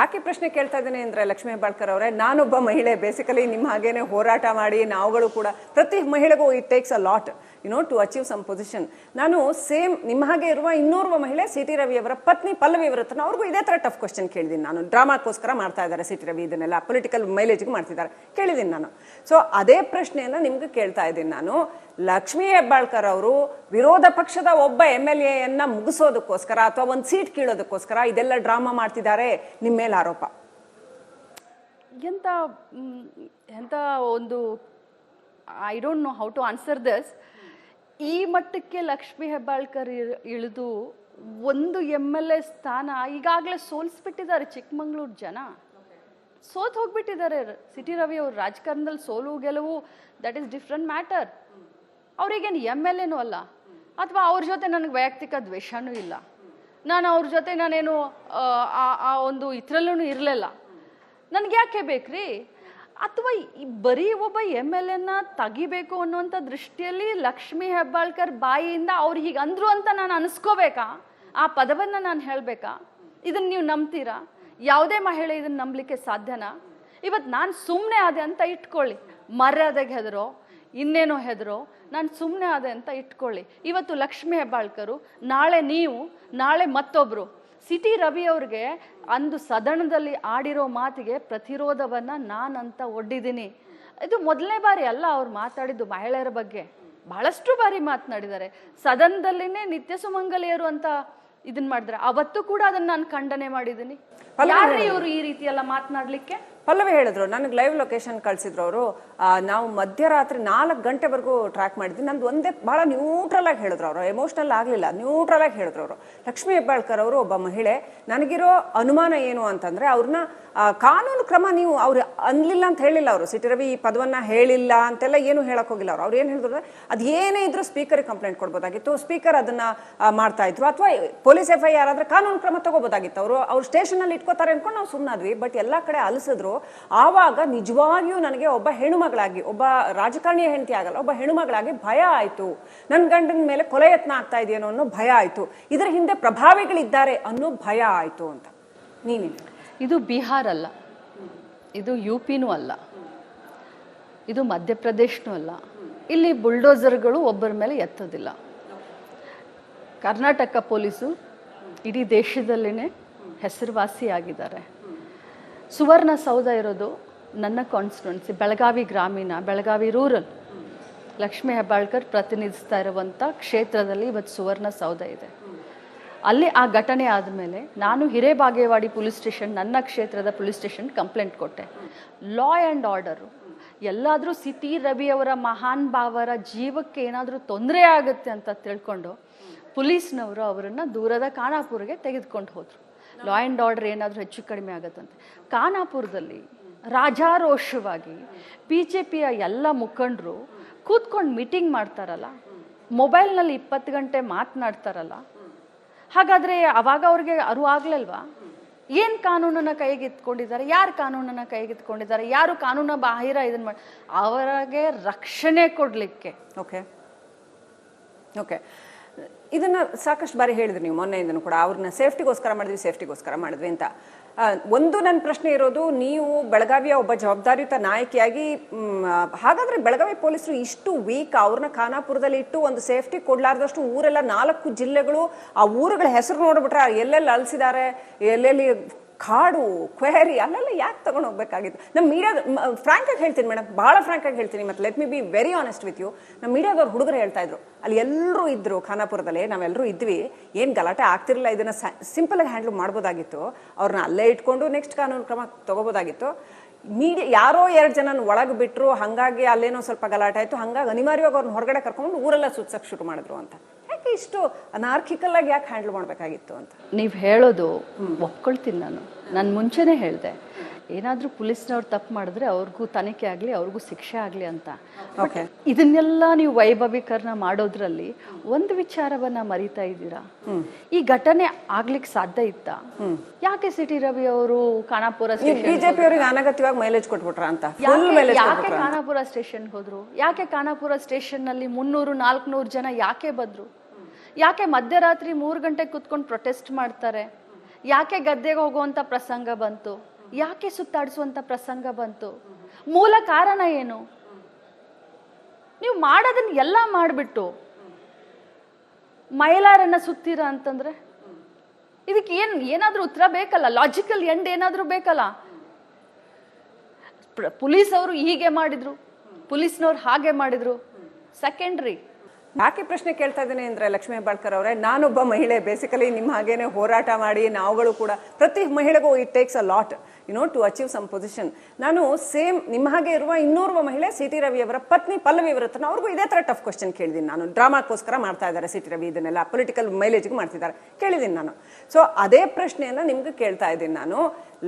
ಯಾಕೆ ಪ್ರಶ್ನೆ ಕೇಳ್ತಾ ಇದ್ದೇನೆ ಅಂದರೆ ಲಕ್ಷ್ಮೀ ಹೆಬ್ಬಾಳ್ಕರ್ ಅವರೇ, ನಾನೊಬ್ಬ ಮಹಿಳೆ, ಬೇಸಿಕಲಿ ನಿಮ್ಮ ಹಾಗೇನೆ ಹೋರಾಟ ಮಾಡಿ ನಾವುಗಳು ಕೂಡ ಪ್ರತಿ ಮಹಿಳೆಗೂ it takes a lot to achieve some position. ನಾನು ಸೇಮ್ ನಿಮ್ಮ ಹಾಗೆ ಇರುವ ಇನ್ನೋರ್ವ ಮಹಿಳೆ ಸಿ ಟಿ ರವಿ ಅವರ ಪತ್ನಿ ಪಲ್ಲವಿ ಅವರ ಹತ್ರ ಅವ್ರಿಗೂ ಇದೇ ಥರ ಟಫ್ ಕ್ವಶನ್ ಕೇಳಿದ್ದೀನಿ ನಾನು. ಡ್ರಾಮಾಕ್ಕೋಸ್ಕರ ಮಾಡ್ತಾ ಇದ್ದಾರೆ ಸಿ ಟಿ ರವಿ, ಇದನ್ನೆಲ್ಲ ಪೊಲಿಟಿಕಲ್ ಮೈಲೇಜ್ಗೆ ಮಾಡ್ತಿದ್ದಾರೆ, ಕೇಳಿದ್ದೀನಿ ನಾನು. ಸೊ ಅದೇ ಪ್ರಶ್ನೆಯನ್ನು ನಿಮ್ಗೆ ಕೇಳ್ತಾ ಇದ್ದೀನಿ ನಾನು. ಲಕ್ಷ್ಮೀ ಹೆಬ್ಬಾಳ್ಕರ್ ಅವರು ವಿರೋಧ ಪಕ್ಷದ ಒಬ್ಬ MLA ಮುಗಿಸೋದಕ್ಕೋಸ್ಕರ ಅಥವಾ ಒಂದು ಸೀಟ್ ಕೀಳೋದಕ್ಕೋಸ್ಕರ ಇದೆಲ್ಲ ಡ್ರಾಮಾ ಮಾಡ್ತಿದ್ದಾರೆ ನಿಮ್ಮ ಮೇಲೆ ಆರೋಪ. ಎಂತ ಒಂದು I don't know how to answer this. ಈ ಮಟ್ಟಕ್ಕೆ ಲಕ್ಷ್ಮೀ ಹೆಬ್ಬಾಳ್ಕರ್ ಇಳಿದು ಒಂದು MLA ಸ್ಥಾನ ಈಗಾಗಲೇ ಸೋಲಿಸ್ಬಿಟ್ಟಿದ್ದಾರೆ. ಚಿಕ್ಕಮಂಗ್ಳೂರು ಜನ ಸೋತ್ ಹೋಗ್ಬಿಟ್ಟಿದ್ದಾರೆ. ಸಿ ಟಿ ರವಿ ಅವರು ರಾಜಕಾರಣದಲ್ಲಿ ಸೋಲು ಗೆಲುವು ದಟ್ ಈಸ್ ಡಿಫ್ರೆಂಟ್ ಮ್ಯಾಟರ್. ಅವ್ರಿಗೇನು MLAನೂ ಅಲ್ಲ, ಅಥವಾ ಅವ್ರ ಜೊತೆ ನನಗೆ ವೈಯಕ್ತಿಕ ದ್ವೇಷನೂ ಇಲ್ಲ. ನಾನು ಅವ್ರ ಜೊತೆ ನಾನೇನು ಆ ಒಂದು ಇದ್ರಲ್ಲೂ ಇರಲಿಲ್ಲ. ನನಗೆ ಯಾಕೆ ಬೇಕ್ರಿ? ಅಥವಾ ಬರೀ ಒಬ್ಬ MLAನ ತೆಗಿಬೇಕು ಅನ್ನುವಂಥ ದೃಷ್ಟಿಯಲ್ಲಿ ಲಕ್ಷ್ಮೀ ಹೆಬ್ಬಾಳ್ಕರ್ ಬಾಯಿಯಿಂದ ಅವ್ರು ಹೀಗೆ ಅಂದ್ರು ಅಂತ ನಾನು ಅನಿಸ್ಕೋಬೇಕಾ? ಆ ಪದವನ್ನು ನಾನು ಹೇಳಬೇಕಾ? ಇದನ್ನು ನೀವು ನಂಬ್ತೀರಾ? ಯಾವುದೇ ಮಹಿಳೆ ಇದನ್ನು ನಂಬಲಿಕ್ಕೆ ಸಾಧ್ಯನಾ? ಇವತ್ತು ನಾನು ಸುಮ್ಮನೆ ಆದೆ ಅಂತ ಇಟ್ಕೊಳ್ಳಿ, ಮರ್ಯಾದೆಗೆ ಹೆದರೋ ಇನ್ನೇನೋ ಹೆದರೋ ನಾನು ಸುಮ್ಮನೆ ಆದೆ ಅಂತ ಇಟ್ಕೊಳ್ಳಿ. ಇವತ್ತು ಲಕ್ಷ್ಮೀ ಹೆಬ್ಬಾಳ್ಕರು, ನಾಳೆ ನೀವು, ನಾಳೆ ಮತ್ತೊಬ್ಬರು. ಸಿ ಟಿ ರವಿ ಅವ್ರಿಗೆ ಅಂದು ಸದನದಲ್ಲಿ ಆಡಿರೋ ಮಾತಿಗೆ ಪ್ರತಿರೋಧವನ್ನು ನಾನಂತ ಒಡ್ಡಿದ್ದೀನಿ. ಇದು ಮೊದಲನೇ ಬಾರಿ ಅಲ್ಲ ಅವ್ರು ಮಾತಾಡಿದ್ದು ಮಹಿಳೆಯರ ಬಗ್ಗೆ. ಬಹಳಷ್ಟು ಬಾರಿ ಮಾತನಾಡಿದ್ದಾರೆ. ಸದನದಲ್ಲಿನೇ ನಿತ್ಯ ಸುಮಂಗಲಿಯರು ಅಂತ ಇದನ್ನ ಮಾಡಿದ್ರೆ ಅವತ್ತು ಕೂಡ ಅದನ್ನ ನಾನು ಖಂಡನೆ ಮಾಡಿದ್ದೀನಿ. ಯಾರು ಇವರು ಈ ರೀತಿ ಎಲ್ಲ ಮಾತನಾಡ್ಲಿಕ್ಕೆ? ಪಲ್ಲವಿ ಹೇಳಿದ್ರು, ನನಗೆ ಲೈವ್ ಲೊಕೇಶನ್ ಕಳಿಸಿದ್ರು ಅವರು. ನಾವು ಮಧ್ಯರಾತ್ರಿ 4 ಗಂಟೆವರೆಗೂ ಟ್ರ್ಯಾಕ್ ಮಾಡಿದ್ವಿ. ನಂದು ಒಂದೇ ಭಾಳ ನ್ಯೂಟ್ರಲ್ ಆಗಿ ಹೇಳಿದ್ರು ಅವರು, ಎಮೋಷನಲ್ ಆಗಲಿಲ್ಲ, ನ್ಯೂಟ್ರಲ್ ಆಗಿ ಹೇಳಿದ್ರು ಅವರು. ಲಕ್ಷ್ಮೀ ಹೆಬ್ಬಾಳ್ಕರ್ ಅವರು ಒಬ್ಬ ಮಹಿಳೆ. ನನಗಿರೋ ಅನುಮಾನ ಏನು ಅಂತಂದ್ರೆ, ಅವ್ರನ್ನ ಕಾನೂನು ಕ್ರಮ ನೀವು ಅವ್ರು ಅನ್ಲಿಲ್ಲ ಅಂತ ಹೇಳಿಲ್ಲ ಅವರು. ಸಿ ಟಿ ರವಿ ಈ ಪದವನ್ನ ಹೇಳಿಲ್ಲ ಅಂತೆಲ್ಲ ಏನು ಹೇಳಕ್ ಹೋಗಿಲ್ಲ ಅವರು. ಏನು ಹೇಳಿದ್ರು, ಅದು ಏನೇ ಇದ್ರು ಸ್ಪೀಕರ್ಗೆ ಕಂಪ್ಲೇಂಟ್ ಕೊಡ್ಬೋದಾಗಿತ್ತು, ಸ್ಪೀಕರ್ ಅದನ್ನ ಮಾಡ್ತಾ ಇದ್ರು, ಅಥವಾ ಪೊಲೀಸ್ FIR ಆದ್ರೆ ಕಾನೂನು ಕ್ರಮ ತಗೋಬೋದಾಗಿತ್ತು. ಅವ್ರು ಸ್ಟೇಷನಲ್ಲಿ ಇಟ್ಕೋತಾರೆ ಅನ್ಕೊಂಡು ನಾವು ಸುಮ್ಮನಾದ್ವಿ. ಬಟ್ ಎಲ್ಲ ಕಡೆ ಅಲಿಸಿದ್ರು. ಆವಾಗ ನಿಜವಾಗಿಯೂ ನನಗೆ ಒಬ್ಬ ಹೆಣ್ಣುಮಗಳಾಗಿ, ಒಬ್ಬ ರಾಜಕಾರಣಿಯ ಹೆಂಡತಿ ಆಗಲ್ಲ, ಒಬ್ಬ ಹೆಣ್ಣುಮಗಳಾಗಿ ಭಯ ಆಯ್ತು. ನನ್ನ ಗಂಡನ ಮೇಲೆ ಕೊಲೆ ಯತ್ನ ಆಗ್ತಾ ಇದೆಯೇನೋ ಅನ್ನೋ ಭಯ ಆಯ್ತು. ಇದರ ಹಿಂದೆ ಪ್ರಭಾವಿಗಳಿದ್ದಾರೆ ಅನ್ನೋ ಭಯ ಆಯ್ತು ಅಂತ. ನೀನೇನು? ಇದು ಬಿಹಾರ್ ಅಲ್ಲ, ಇದು UPನೂ ಅಲ್ಲ, ಇದು ಮಧ್ಯಪ್ರದೇಶನೂ ಅಲ್ಲ. ಇಲ್ಲಿ ಬುಲ್ಡೋಸರ್ಗಳು ಒಬ್ಬರ ಮೇಲೆ ಎತ್ತೋದಿಲ್ಲ. ಕರ್ನಾಟಕ ಪೊಲೀಸು ಇಡೀ ದೇಶದಲ್ಲೇ ಹೆಸರುವಾಸಿಯಾಗಿದ್ದಾರೆ. ಸುವರ್ಣಸೌಧ ಇರೋದು ನನ್ನ ಕಾನ್ಸ್ಟಿಟ್ಯೂನ್ಸಿ ಬೆಳಗಾವಿ ಗ್ರಾಮೀಣ, ಬೆಳಗಾವಿ ರೂರಲ್. ಲಕ್ಷ್ಮೀ ಹೆಬ್ಬಾಳ್ಕರ್ ಪ್ರತಿನಿಧಿಸ್ತಾ ಇರುವಂಥ ಕ್ಷೇತ್ರದಲ್ಲಿ ಇವತ್ತು ಸುವರ್ಣಸೌಧ ಇದೆ. ಅಲ್ಲಿ ಆ ಘಟನೆ ಆದಮೇಲೆ ನಾನು ಹಿರೇಬಾಗೇವಾಡಿ ಪೊಲೀಸ್ ಸ್ಟೇಷನ್, ನನ್ನ ಕ್ಷೇತ್ರದ ಪೊಲೀಸ್ ಸ್ಟೇಷನ್ ಕಂಪ್ಲೇಂಟ್ ಕೊಟ್ಟೆ. ಲಾ ಆ್ಯಂಡ್ ಆರ್ಡರು ಎಲ್ಲಾದರೂ ಸಿ ಟಿ ರವಿ ಅವರ ಮಹಾನ್ ಭಾವರ ಜೀವಕ್ಕೆ ಏನಾದರೂ ತೊಂದರೆ ಆಗುತ್ತೆ ಅಂತ ತಿಳ್ಕೊಂಡು ಪೊಲೀಸ್ನವರು ಅವರನ್ನು ದೂರದ ಖಾನಾಪುರ್ಗೆ ತೆಗೆದುಕೊಂಡು ಹೋದರು. ಲಾ ಆ್ಯಂಡ್ ಆರ್ಡರ್ ಏನಾದರೂ ಹೆಚ್ಚು ಕಡಿಮೆ ಆಗುತ್ತಂತೆ. ಖಾನಾಪುರದಲ್ಲಿ ರಾಜಾರೋಷವಾಗಿ BJPಯ ಎಲ್ಲ ಮುಖಂಡರು ಕೂತ್ಕೊಂಡು ಮೀಟಿಂಗ್ ಮಾಡ್ತಾರಲ್ಲ, ಮೊಬೈಲ್ನಲ್ಲಿ 20 ಗಂಟೆ ಮಾತನಾಡ್ತಾರಲ್ಲ, ಹಾಗಾದರೆ ಅವಾಗ ಅವ್ರಿಗೆ ಅರಿವು ಆಗ್ಲಿಲ್ವಾ? ಏನು ಕಾನೂನನ್ನು ಕೈಗೆತ್ಕೊಂಡಿದ್ದಾರೆ, ಯಾರು ಕಾನೂನನ್ನು ಕೈಗೆತ್ಕೊಂಡಿದ್ದಾರೆ, ಯಾರು ಕಾನೂನು ಬಾಹಿರ ಇದನ್ನು ಮಾಡಿ ಅವರಿಗೆ ರಕ್ಷಣೆ ಕೊಡಲಿಕ್ಕೆ. ಓಕೆ, ಇದನ್ನ ಸಾಕಷ್ಟು ಬಾರಿ ಹೇಳಿದ್ರಿ ನೀವು ಮೊನ್ನೆಯಿಂದನೂ ಕೂಡ. ಅವ್ರನ್ನ ಸೇಫ್ಟಿಗೋಸ್ಕರ ಮಾಡಿದ್ವಿ ಅಂತ. ಒಂದು ನನ್ನ ಪ್ರಶ್ನೆ ಇರೋದು, ನೀವು ಬೆಳಗಾವಿಯ ಒಬ್ಬ ಜವಾಬ್ದಾರಿಯುತ ನಾಯಕಿಯಾಗಿ, ಹಾಗಾದ್ರೆ ಬೆಳಗಾವಿ ಪೊಲೀಸರು ಇಷ್ಟು ವೀಕ್, ಅವ್ರನ್ನ ಖಾನಾಪುರದಲ್ಲಿ ಇಟ್ಟು ಒಂದು ಸೇಫ್ಟಿ ಕೊಡ್ಲಾರ್ದಷ್ಟು ಊರೆಲ್ಲ 4 ಜಿಲ್ಲೆಗಳು, ಆ ಊರುಗಳ ಹೆಸರು ನೋಡ್ಬಿಟ್ರೆ ಎಲ್ಲೆಲ್ಲಿ ಅಳಿಸಿದ್ದಾರೆ, ಎಲ್ಲೆಲ್ಲಿ ಕಾಡು ಕ್ವೇರಿ, ಅಲ್ಲೆಲ್ಲ ಯಾಕೆ ತಗೊಂಡು ಹೋಗ್ಬೇಕಾಗಿತ್ತು? ನಮ್ಮ ಮೀಡಿಯಾದ ಫ್ರಾಂಕ್ ಆಗಿ ಹೇಳ್ತೀನಿ ಮೇಡಮ್, ಭಾಳ ಫ್ರಾಂಕ್ ಆಗಿ ಹೇಳ್ತೀನಿ, ಮತ್ತು let me be very honest with you. ನಮ್ಮ ಮೀಡಿಯಾದವ್ರು ಹುಡುಗರು ಹೇಳ್ತಾ ಇದ್ರು, ಅಲ್ಲಿ ಎಲ್ಲರೂ ಇದ್ರು ಖಾನಾಪುರದಲ್ಲಿ, ನಾವೆಲ್ಲರೂ ಇದ್ವಿ, ಏನು ಗಲಾಟೆ ಆಗ್ತಿರಲಿಲ್ಲ, ಇದನ್ನು ಸಿಂಪಲ್ ಆಗಿ ಹ್ಯಾಂಡಲ್ ಮಾಡ್ಬೋದಾಗಿತ್ತು, ಅವ್ರನ್ನ ಅಲ್ಲೇ ಇಟ್ಕೊಂಡು ನೆಕ್ಸ್ಟ್ ಕಾನೂನು ಕ್ರಮ ತಗೋಬೋದಾಗಿತ್ತು. ಯಾರೋ 2 ಜನ ಒಳಗೆ ಬಿಟ್ಟರು, ಹಾಗಾಗಿ ಅಲ್ಲೇನೋ ಸ್ವಲ್ಪ ಗಲಾಟೆ ಆಯಿತು, ಹಾಗಾಗಿ ಅನಿವಾರ್ಯವಾಗಿ ಅವ್ರನ್ನ ಹೊರಗಡೆ ಕರ್ಕೊಂಡು ಊರೆಲ್ಲ ಸುತ್ತಕ್ಕೆ ಶುರು ಮಾಡಿದ್ರು ಅಂತ. ಯಾಕೆ ಇಷ್ಟು ಅನಾರ್ಕಿಕಲ್ ಆಗಿ ಯಾಕೆ ಹ್ಯಾಂಡಲ್ ಮಾಡಬೇಕಾಗಿತ್ತು ಅಂತ ನೀವು ಹೇಳೋದು ಒಪ್ಕೊಳ್ತೀನಿ. ನಾನು ಮುಂಚೆನೇ ಹೇಳಿದೆ, ಏನಾದರೂ ಪೊಲೀಸ್ನವ್ರು ತಪ್ಪು ಮಾಡಿದ್ರೆ ಅವ್ರಿಗೂ ತನಿಖೆ ಆಗಲಿ, ಅವ್ರಿಗೂ ಶಿಕ್ಷೆ ಆಗಲಿ ಅಂತ. ಇದನ್ನೆಲ್ಲ ನೀವು ವೈಭವೀಕರಣ ಮಾಡೋದ್ರಲ್ಲಿ ಒಂದು ವಿಚಾರವನ್ನ ಮರಿತಾ ಇದ್ದೀರಾ. ಈ ಘಟನೆ ಆಗ್ಲಿಕ್ಕೆ ಸಾಧ್ಯ ಇತ್ತ? ಯಾಕೆ ಸಿ ಟಿ ರವಿ ಅವರು ಖಾನಾಪುರ ಬಿಜೆಪಿ ಅವರಿಗೆ ಅನಗತ್ಯವಾಗಿ ಮೈಲೇಜ್ ಕೊಟ್ಬಿಟ್ರ ಅಂತ? ಯಾಕೆ ಖಾನಾಪುರ ಸ್ಟೇಷನ್ ಹೋದ್ರು? ಯಾಕೆ ಖಾನಾಪುರ ಸ್ಟೇಷನ್ ನಲ್ಲಿ 300-400 ಜನ ಯಾಕೆ ಬಂದ್ರು? ಯಾಕೆ ಮಧ್ಯರಾತ್ರಿ 3 ಗಂಟೆಗೆ ಕುತ್ಕೊಂಡು ಪ್ರೊಟೆಸ್ಟ್ ಮಾಡ್ತಾರೆ? ಯಾಕೆ ಗದ್ದೆಗೆ ಹೋಗುವಂಥ ಪ್ರಸಂಗ ಬಂತು? ಯಾಕೆ ಸುತ್ತಾಡಿಸುವಂಥ ಪ್ರಸಂಗ ಬಂತು? ಮೂಲ ಕಾರಣ ಏನು? ನೀವು ಮಾಡೋದನ್ನ ಎಲ್ಲ ಮಾಡಿಬಿಟ್ಟು ಮೈಲಾರನ್ನ ಸುತ್ತೀರ ಅಂತಂದ್ರೆ ಇದಕ್ಕೆ ಏನಾದ್ರೂ ಉತ್ತರ ಬೇಕಲ್ಲ, ಲಾಜಿಕಲ್ ಎಂಡ್ ಏನಾದ್ರೂ ಬೇಕಲ್ಲ. ಪೊಲೀಸ್ ಅವರು ಹೀಗೆ ಮಾಡಿದ್ರು, ಪೊಲೀಸ್ನವ್ರು ಹಾಗೆ ಮಾಡಿದ್ರು, ಸೆಕೆಂಡ್ರಿ. ಯಾಕೆ ಪ್ರಶ್ನೆ ಕೇಳ್ತಾ ಇದ್ದೀನಿ ಅಂದರೆ ಲಕ್ಷ್ಮೀ ಹೆಬ್ಬಾಳ್ಕರ್ ಅವರೇ, ನಾನೊಬ್ಬ ಮಹಿಳೆ, ಬೇಸಿಕಲಿ ನಿಮ್ಮ ಹಾಗೇನೆ ಹೋರಾಟ ಮಾಡಿ ನಾವುಗಳು ಕೂಡ ಪ್ರತಿ ಮಹಿಳೆಗೂ it takes a lot to achieve some position. ನಾನು ಸೇಮ್ ನಿಮ್ಮ ಹಾಗೆ ಇರುವ ಇನ್ನೋರ್ವ ಮಹಿಳೆ ಸಿ ಟಿ ರವಿ ಅವರ ಪತ್ನಿ ಪಲ್ಲವಿ ಅವರ ಹತ್ರ ಅವ್ರಿಗೂ ಇದೇ ಥರ ಟಫ್ ಕ್ವಶನ್ ಕೇಳಿದ್ದೀನಿ ನಾನು. ಡ್ರಾಮಾಕ್ಕೋಸ್ಕರ ಮಾಡ್ತಾ ಇದ್ದಾರೆ ಸಿ ಟಿ ರವಿ, ಇದನ್ನೆಲ್ಲ ಪೊಲಿಟಿಕಲ್ ಮೈಲೇಜ್ಗೂ ಮಾಡ್ತಿದ್ದಾರೆ, ಕೇಳಿದ್ದೀನಿ ನಾನು. ಸೊ ಅದೇ ಪ್ರಶ್ನೆಯನ್ನು ನಿಮ್ಗೆ ಕೇಳ್ತಾ ಇದ್ದೀನಿ ನಾನು.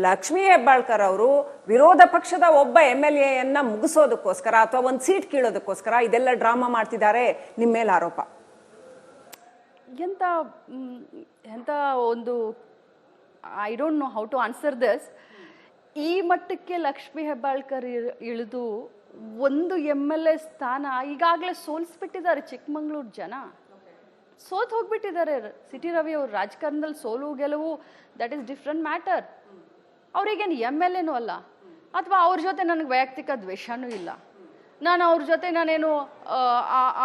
ಲಕ್ಷ್ಮೀ ಹೆಬ್ಬಾಳ್ಕರ್ ಅವರು ವಿರೋಧ ಪಕ್ಷದ ಒಬ್ಬ MLA ಮುಗಿಸೋದಕ್ಕೋಸ್ಕರ ಅಥವಾ ಒಂದು ಸೀಟ್ ಕೀಳೋದಕ್ಕೋಸ್ಕರ ಇದೆಲ್ಲ ಡ್ರಾಮಾ ಮಾಡ್ತಿದ್ದಾರೆ ನಿಮ್ಮ ಮೇಲೆ ಆರೋಪ. ಎಂತ ಒಂದು I don't know how to answer this. ಈ ಮಟ್ಟಕ್ಕೆ ಲಕ್ಷ್ಮೀ ಹೆಬ್ಬಾಳ್ಕರ್ ಇಳಿದು ಒಂದು MLA ಸ್ಥಾನ ಈಗಾಗಲೇ ಸೋಲಿಸ್ಬಿಟ್ಟಿದ್ದಾರೆ. ಚಿಕ್ಕಮಂಗ್ಳೂರು ಜನ ಸೋತ್ ಹೋಗ್ಬಿಟ್ಟಿದ್ದಾರೆ. ಸಿ ಟಿ ರವಿ ಅವರು ರಾಜಕಾರಣದಲ್ಲಿ ಸೋಲು ಗೆಲುವು ದಟ್ ಈಸ್ ಡಿಫ್ರೆಂಟ್ ಮ್ಯಾಟರ್. ಅವ್ರಿಗೇನು MLA ಅಲ್ಲ, ಅಥವಾ ಅವ್ರ ಜೊತೆ ನನಗೆ ವೈಯಕ್ತಿಕ ದ್ವೇಷನೂ ಇಲ್ಲ. ನಾನು ಅವ್ರ ಜೊತೆ ನಾನೇನು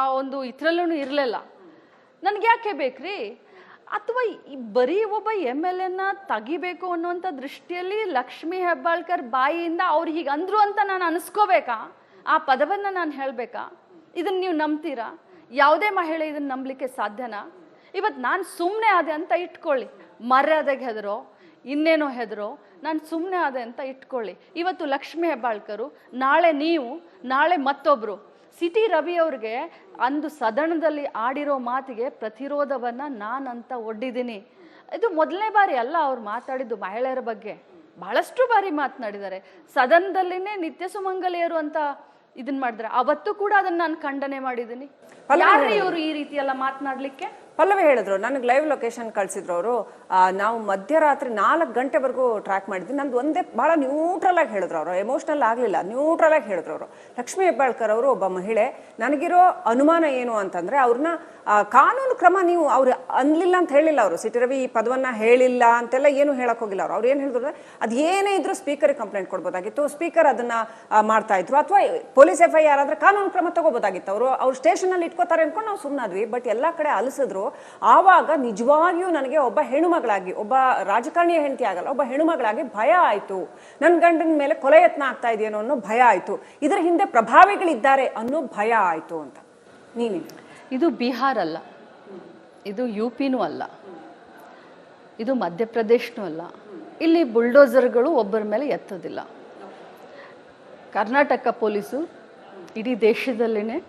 ಆ ಒಂದು ಇದ್ರಲ್ಲೂ ಇರಲಿಲ್ಲ. ನನಗೆ ಯಾಕೆ ಬೇಕ್ರಿ? ಅಥವಾ ಬರೀ ಒಬ್ಬ MLA ತೆಗಿಬೇಕು ಅನ್ನುವಂಥ ದೃಷ್ಟಿಯಲ್ಲಿ ಲಕ್ಷ್ಮೀ ಹೆಬ್ಬಾಳ್ಕರ್ ಬಾಯಿಯಿಂದ ಅವ್ರು ಹೀಗೆ ಅಂದ್ರು ಅಂತ ನಾನು ಅನಿಸ್ಕೋಬೇಕಾ? ಆ ಪದವನ್ನು ನಾನು ಹೇಳಬೇಕಾ? ಇದನ್ನು ನೀವು ನಂಬ್ತೀರಾ? ಯಾವುದೇ ಮಹಿಳೆ ಇದನ್ನು ನಂಬಲಿಕ್ಕೆ ಸಾಧ್ಯನಾ? ಇವತ್ತು ನಾನು ಸುಮ್ಮನೆ ಆದೆ ಅಂತ ಇಟ್ಕೊಳ್ಳಿ, ಮರ್ಯಾದೆಗೆ ಹೆದರೋ ಇನ್ನೇನೋ ಹೆದರೋ ನಾನು ಸುಮ್ಮನೆ ಆದೆ ಅಂತ ಇಟ್ಕೊಳ್ಳಿ. ಇವತ್ತು ಲಕ್ಷ್ಮೀ ಹೆಬ್ಬಾಳ್ಕರು, ನಾಳೆ ನೀವು, ನಾಳೆ ಮತ್ತೊಬ್ಬರು. ಸಿ ಟಿ ರವಿ ಅವ್ರಿಗೆ ಅಂದು ಸದನದಲ್ಲಿ ಆಡಿರೋ ಮಾತಿಗೆ ಪ್ರತಿರೋಧವನ್ನು ನಾನಂತ ಒಡ್ಡಿದ್ದೀನಿ. ಇದು ಮೊದಲನೇ ಬಾರಿ ಅಲ್ಲ ಅವ್ರು ಮಾತಾಡಿದ್ದು ಮಹಿಳೆಯರ ಬಗ್ಗೆ. ಬಹಳಷ್ಟು ಬಾರಿ ಮಾತನಾಡಿದ್ದಾರೆ. ಸದನದಲ್ಲಿನೇ ನಿತ್ಯ ಸುಮಂಗಲಿಯರು ಅಂತ ಇದನ್ನ ಮಾಡಿದ್ರೆ ಅವತ್ತು ಕೂಡ ಅದನ್ನ ನಾನು ಖಂಡನೆ ಮಾಡಿದ್ದೀನಿ. ಯಾರು ಇವರು ಈ ರೀತಿ ಎಲ್ಲ ಮಾತನಾಡ್ಲಿಕ್ಕೆ? ಪಲ್ಲವಿ ಹೇಳಿದ್ರು, ನನಗೆ ಲೈವ್ ಲೊಕೇಶನ್ ಕಳಿಸಿದ್ರು ಅವರು. ನಾವು ಮಧ್ಯರಾತ್ರಿ 4 ಗಂಟೆವರೆಗೂ ಟ್ರ್ಯಾಕ್ ಮಾಡಿದ್ವಿ. ನಂದು ಒಂದೇ ಭಾಳ ನ್ಯೂಟ್ರಲ್ ಆಗಿ ಹೇಳಿದ್ರು ಅವರು, ಎಮೋಷ್ನಲ್ ಆಗಲಿಲ್ಲ, ನ್ಯೂಟ್ರಲ್ ಆಗಿ ಹೇಳಿದ್ರು ಅವರು. ಲಕ್ಷ್ಮೀ ಹೆಬ್ಬಾಳ್ಕರ್ ಅವರು ಒಬ್ಬ ಮಹಿಳೆ. ನನಗಿರೋ ಅನುಮಾನ ಏನು ಅಂತಂದರೆ, ಅವ್ರನ್ನ ಕಾನೂನು ಕ್ರಮ ನೀವು ಅವ್ರು ಅನ್ಲಿಲ್ಲ ಅಂತ ಹೇಳಿಲ್ಲ ಅವರು. ಸಿ ಟಿ ರವಿ ಈ ಪದವನ್ನು ಹೇಳಿಲ್ಲ ಅಂತೆಲ್ಲ ಏನು ಹೇಳಕ್ ಹೋಗಿಲ್ಲ ಅವರು. ಅವ್ರು ಏನು ಹೇಳಿದ್ರು, ಅದು ಏನೇ ಇದ್ರೂ ಸ್ಪೀಕರ್ಗೆ ಕಂಪ್ಲೇಂಟ್ ಕೊಡ್ಬೋದಾಗಿತ್ತು, ಸ್ಪೀಕರ್ ಅದನ್ನ ಮಾಡ್ತಾ ಇದ್ರು, ಅಥವಾ ಪೊಲೀಸ್ FIR ಆದ್ರೆ ಕಾನೂನು ಕ್ರಮ ತಗೋಬೋದಾಗಿತ್ತು. ಅವ್ರು ಸ್ಟೇಷನಲ್ಲಿ ಇಟ್ಕೋತಾರೆ ಅನ್ಕೊಂಡು ನಾವು ಸುಮ್ಮನಾದ್ವಿ. ಬಟ್ ಎಲ್ಲ ಕಡೆ ಅಲಿಸಿದ್ರು. ಆವಾಗ ನಿಜವಾಗಿಯೂ ನನಗೆ ಒಬ್ಬ ಹೆಣ್ಣುಮಗಳಾಗಿ, ಒಬ್ಬ ರಾಜಕಾರಣಿಯ ಹೆಂಡತಿ ಆಗಲ್ಲ, ಒಬ್ಬ ಹೆಣ್ಣುಮಗಳಾಗಿ ಭಯ ಆಯಿತು. ನನ್ನ ಗಂಡನ ಮೇಲೆ ಕೊಲೆ ಯತ್ನ ಆಗ್ತಾ ಇದೆಯೇನೋ ಅನ್ನೋ ಭಯ ಆಯಿತು. ಇದರ ಹಿಂದೆ ಪ್ರಭಾವಿಗಳಿದ್ದಾರೆ ಅನ್ನೋ ಭಯ ಆಯಿತು ಅಂತ. ನೀನು ಇದು ಬಿಹಾರ್ ಅಲ್ಲ, ಇದು UPನೂ ಅಲ್ಲ, ಇದು ಮಧ್ಯಪ್ರದೇಶನೂ ಅಲ್ಲ. ಇಲ್ಲಿ ಬುಲ್ಡೋಸರ್ಗಳು ಒಬ್ಬರ ಮೇಲೆ ಎತ್ತೋದಿಲ್ಲ. ಕರ್ನಾಟಕ ಪೊಲೀಸು ಇಡೀ ದೇಶದಲ್ಲಿನೇ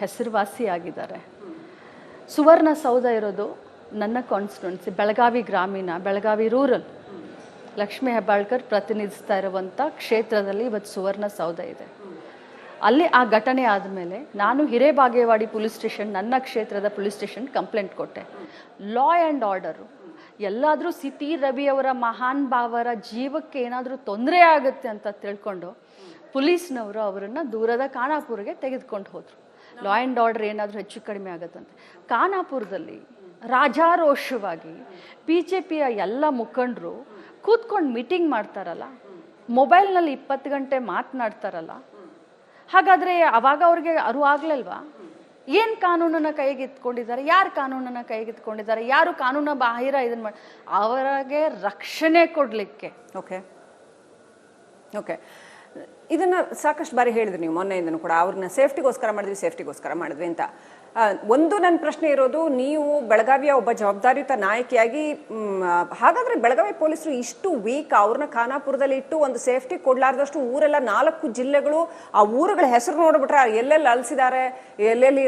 ಹೆಸರುವಾಸಿಯಾಗಿದ್ದಾರೆ. ಸುವರ್ಣಸೌಧ ಇರೋದು ನನ್ನ ಕಾನ್ಸ್ಟಿಟ್ಯೂನ್ಸಿ ಬೆಳಗಾವಿ ಗ್ರಾಮೀಣ, ಬೆಳಗಾವಿ ರೂರಲ್. ಲಕ್ಷ್ಮೀ ಹೆಬ್ಬಾಳ್ಕರ್ ಪ್ರತಿನಿಧಿಸ್ತಾ ಇರುವಂಥ ಕ್ಷೇತ್ರದಲ್ಲಿ ಇವತ್ತು ಸುವರ್ಣಸೌಧ ಇದೆ. ಅಲ್ಲಿ ಆ ಘಟನೆ ಆದಮೇಲೆ ನಾನು ಹಿರೇಬಾಗೇವಾಡಿ ಪೊಲೀಸ್ ಸ್ಟೇಷನ್, ನನ್ನ ಕ್ಷೇತ್ರದ ಪೊಲೀಸ್ ಸ್ಟೇಷನ್ ಕಂಪ್ಲೇಂಟ್ ಕೊಟ್ಟೆ. ಲಾ ಆ್ಯಂಡ್ ಆರ್ಡರು ಎಲ್ಲಾದರೂ ಸಿ ಟಿ ರವಿ ಅವರ ಮಹಾನ್ ಭಾವರ ಜೀವಕ್ಕೆ ಏನಾದರೂ ತೊಂದರೆ ಆಗುತ್ತೆ ಅಂತ ತಿಳ್ಕೊಂಡು ಪೊಲೀಸ್ನವರು ಅವರನ್ನು ದೂರದ ಖಾನಾಪುರ್ಗೆ ತೆಗೆದುಕೊಂಡು ಹೋದರು. ಲಾ ಆ್ಯಂಡ್ ಆರ್ಡರ್ ಏನಾದರೂ ಹೆಚ್ಚು ಕಡಿಮೆ ಆಗುತ್ತಂತೆ. ಖಾನಾಪುರದಲ್ಲಿ ರಾಜಾರೋಷವಾಗಿ BJPಯ ಎಲ್ಲ ಮುಖಂಡರು ಕೂತ್ಕೊಂಡು ಮೀಟಿಂಗ್ ಮಾಡ್ತಾರಲ್ಲ, ಮೊಬೈಲ್ನಲ್ಲಿ 20 ಗಂಟೆ ಮಾತನಾಡ್ತಾರಲ್ಲ, ಹಾಗಾದರೆ ಅವಾಗ ಅವ್ರಿಗೆ ಅರಿವಾಗಲಿಲ್ವಾ? ಏನು ಕಾನೂನನ್ನು ಕೈಗೆತ್ಕೊಂಡಿದ್ದಾರೆ, ಯಾರು ಕಾನೂನನ್ನು ಕೈಗೆತ್ಕೊಂಡಿದ್ದಾರೆ, ಯಾರು ಕಾನೂನು ಬಾಹಿರ ಇದನ್ನು ಮಾಡಿ ಅವರಿಗೆ ರಕ್ಷಣೆ ಕೊಡಲಿಕ್ಕೆ. ಓಕೆ ಓಕೆ ಇದನ್ನು ಸಾಕಷ್ಟು ಬಾರಿ ಹೇಳಿದ್ರಿ ನೀವು ಮೊನ್ನೆಯಿಂದನೂ ಕೂಡ. ಅವ್ರನ್ನ ಸೇಫ್ಟಿಗೋಸ್ಕರ ಮಾಡಿದ್ವಿ ಅಂತ. ಒಂದು ನನ್ನ ಪ್ರಶ್ನೆ ಇರೋದು, ನೀವು ಬೆಳಗಾವಿಯ ಒಬ್ಬ ಜವಾಬ್ದಾರಿಯುತ ನಾಯಕಿಯಾಗಿ, ಹಾಗಾದರೆ ಬೆಳಗಾವಿ ಪೊಲೀಸರು ಇಷ್ಟು ವೀಕ್, ಅವ್ರನ್ನ ಖಾನಾಪುರದಲ್ಲಿ ಇಟ್ಟು ಒಂದು ಸೇಫ್ಟಿ ಕೊಡಲಾರ್ದಷ್ಟು ಊರೆಲ್ಲ 4 ಜಿಲ್ಲೆಗಳು, ಆ ಊರುಗಳ ಹೆಸರು ನೋಡ್ಬಿಟ್ರೆ ಎಲ್ಲೆಲ್ಲಿ ಅಲಿಸಿದ್ದಾರೆ, ಎಲ್ಲೆಲ್ಲಿ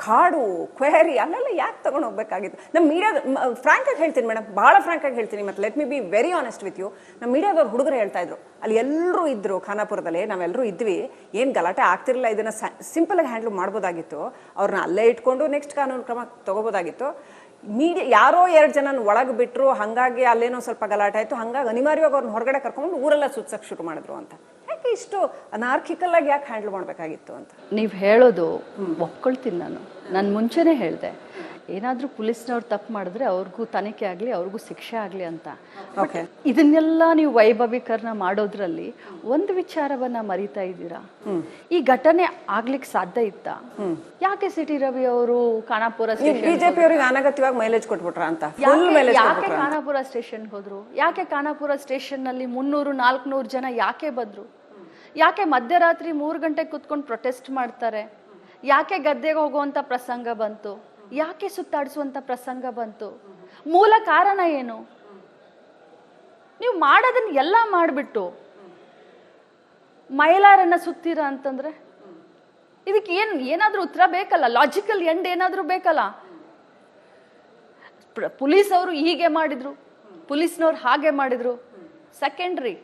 ಕಾಡು ಕ್ವೇರಿ, ಅಲ್ಲೆಲ್ಲ ಯಾಕೆ ತಗೊಂಡು ಹೋಗ್ಬೇಕಾಗಿತ್ತು? ನಮ್ಮ ಮೀಡಿಯಾದ ಫ್ರಾಂಕಾಗಿ ಹೇಳ್ತೀನಿ ಮೇಡಮ್, ಭಾಳ ಫ್ರಾಂಕಾಗಿ ಹೇಳ್ತೀನಿ, ಮತ್ತು let me be very honest with you. ನಮ್ಮ ಮೀಡಿಯಾದವ್ರು ಹುಡುಗರು ಹೇಳ್ತಾ ಇದ್ರು, ಅಲ್ಲಿ ಎಲ್ಲರೂ ಇದ್ದರು ಖಾನಾಪುರದಲ್ಲಿ, ನಾವೆಲ್ಲರೂ ಇದ್ವಿ, ಏನು ಗಲಾಟೆ ಆಗ್ತಿರಲಿಲ್ಲ, ಇದನ್ನು ಸಿಂಪಲಾಗಿ ಹ್ಯಾಂಡ್ಲ್ ಮಾಡ್ಬೋದಾಗಿತ್ತು, ಅವ್ರನ್ನ ಅಲ್ಲೇ ಇಟ್ಕೊಂಡು ನೆಕ್ಸ್ಟ್ ಕಾನೂನು ಕ್ರಮ ತಗೋಬೋದಾಗಿತ್ತು. ಮೀಡಿಯಾ ಯಾರೋ 2 ಜನ ಒಳಗೆ ಬಿಟ್ಟರು, ಹಾಗಾಗಿ ಅಲ್ಲೇನೋ ಸ್ವಲ್ಪ ಗಲಾಟೆ ಆಯಿತು, ಹಾಗಾಗಿ ಅನಿವಾರ್ಯವಾಗಿ ಅವ್ರನ್ನ ಹೊರಗಡೆ ಕರ್ಕೊಂಡು ಊರೆಲ್ಲ ಸುತ್ಸಕ್ಕೆ ಶುರು ಮಾಡಿದ್ರು ಅಂತ. ಯಾಕೆ ಇಷ್ಟು ಅನಾರ್ಕಿಕಲ್ ಆಗಿ ಯಾಕೆ ಹ್ಯಾಂಡಲ್ ಮಾಡಬೇಕಾಗಿತ್ತು ಅಂತ ನೀವು ಹೇಳೋದು ಒಪ್ಕೊಳ್ತೀನಿ. ನಾನು ಮುಂಚೆನೇ ಹೇಳಿದೆ, ಏನಾದರೂ ಪೊಲೀಸ್ನವ್ರು ತಪ್ಪು ಮಾಡಿದ್ರೆ ಅವ್ರಿಗೂ ತನಿಖೆ ಆಗಲಿ, ಅವ್ರಿಗೂ ಶಿಕ್ಷೆ ಆಗಲಿ ಅಂತ. ಓಕೆ, ಇದನ್ನೆಲ್ಲ ನೀವು ವೈಭವೀಕರಣ ಮಾಡೋದ್ರಲ್ಲಿ ಒಂದು ವಿಚಾರವನ್ನ ಮರಿತಾ ಇದ್ದೀರಾ. ಈ ಘಟನೆ ಆಗ್ಲಿಕ್ಕೆ ಸಾಧ್ಯ ಇತ್ತಾ? ಯಾಕೆ ಸಿಟಿ ರವಿ ಅವರು ಖಾನಾಪುರ ಬಿಜೆಪಿ ಅವರಿಗೆ ಅನಗತ್ಯವಾಗಿ ಮೈಲೇಜ್ ಕೊಟ್ಬಿಟ್ರ ಅಂತ? ಯಾಕೆ ಖಾನಾಪುರ ಸ್ಟೇಷನ್ ಹೋದ್ರು? ಯಾಕೆ ಖಾನಾಪುರ ಸ್ಟೇಷನ್ ನಲ್ಲಿ 300-400 ಜನ ಯಾಕೆ ಬಂದ್ರು? ಯಾಕೆ ಮಧ್ಯರಾತ್ರಿ 3 ಗಂಟೆಗೆ ಕುತ್ಕೊಂಡು ಪ್ರೊಟೆಸ್ಟ್ ಮಾಡ್ತಾರೆ? ಯಾಕೆ ಗದ್ದೆಗೆ ಹೋಗುವಂತ ಪ್ರಸಂಗ ಬಂತು? ಯಾಕೆ ಸುತ್ತಾಡಿಸುವಂತ ಪ್ರಸಂಗ ಬಂತು? ಮೂಲ ಕಾರಣ ಏನು? ನೀವು ಮಾಡೋದನ್ನ ಎಲ್ಲ ಮಾಡಿಬಿಟ್ಟು ಮಹಿಳೆಯರನ್ನ ಸುತ್ತೀರಾ ಅಂತಂದ್ರೆ ಇದಕ್ಕೆ ಏನಾದ್ರೂ ಉತ್ತರ ಬೇಕಲ್ಲ, ಲಾಜಿಕಲ್ ಎಂಡ್ ಏನಾದ್ರೂ ಬೇಕಲ್ಲ. ಪೊಲೀಸ್ ಅವರು ಹೀಗೆ ಮಾಡಿದ್ರು, ಪೊಲೀಸ್ನವ್ರು ಹಾಗೆ ಮಾಡಿದ್ರು, ಸೆಕೆಂಡ್ರಿ.